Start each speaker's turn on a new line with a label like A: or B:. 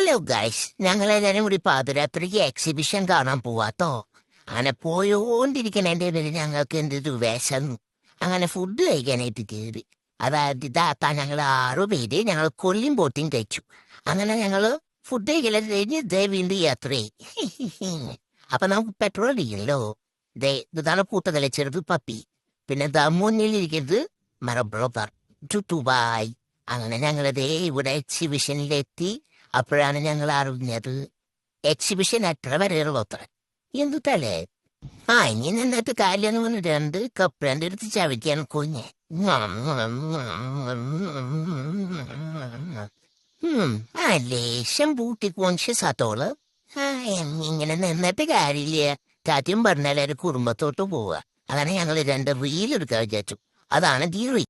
A: Hello guys, ഞങ്ങളെല്ലാരും കൂടി പാതിരാത്രിക്ക് exhibition കാണാൻ പോവാത്തോ. അങ്ങനെ പോയോണ്ടിരിക്കണേന്റെ പേര് ഞങ്ങൾക്ക് എന്തൊരു വിശന്നു. അങ്ങനെ ഫുഡ് കഴിക്കാനായിട്ട് കയറി. അതായത് ഇതാത്താ ഞങ്ങൾ 6 പേര് ഞങ്ങൾ കൊല്ലിയും പോട്ടിയും കഴിച്ചു. അങ്ങനെ ഞങ്ങള് ഫുഡ് കഴിക്കലും കഴിഞ്ഞ് ദേ വീണ്ടും യാത്രയായി. അപ്പൊ നമുക്ക് പെട്രോൾ അടിക്കണല്ലോ. ദേ ഇതാണ് കൂട്ടതല ചെറുത് പപ്പി. പിന്നെ ദാ മുന്നിലിരിക്കുന്നത് മറബ്രോബർ ദുബായ്. അങ്ങനെ ഞങ്ങളതേ ഇവിടെ എക്സിബിഷനിലെത്തി. അപ്പോഴാണ് ഞങ്ങൾ അറിഞ്ഞത് എക്സിബിഷൻ അത്ര വരെയുള്ളൂ അത്ര. എന്തുട്ടല്ലേ ഇനി നിന്നിട്ട് കാര്യം വന്ന് 2 കപ്പലിന്റെ അടുത്ത് ചവിക്കാൻ കുഞ്ഞ്. ലേശം ബൂട്ടി കോൺഷ്യസ് ആത്തോള്. ഇങ്ങനെ നിന്നിട്ട് കാര്യമില്ല. കാറ്റും പറഞ്ഞാൽ കുടുംബത്തോട്ട് പോവുക. അങ്ങനെ ഞങ്ങൾ 2 റീൽ എടുക്കാൻ വിചാരിച്ചു. അതാണ് ദി റീൽ.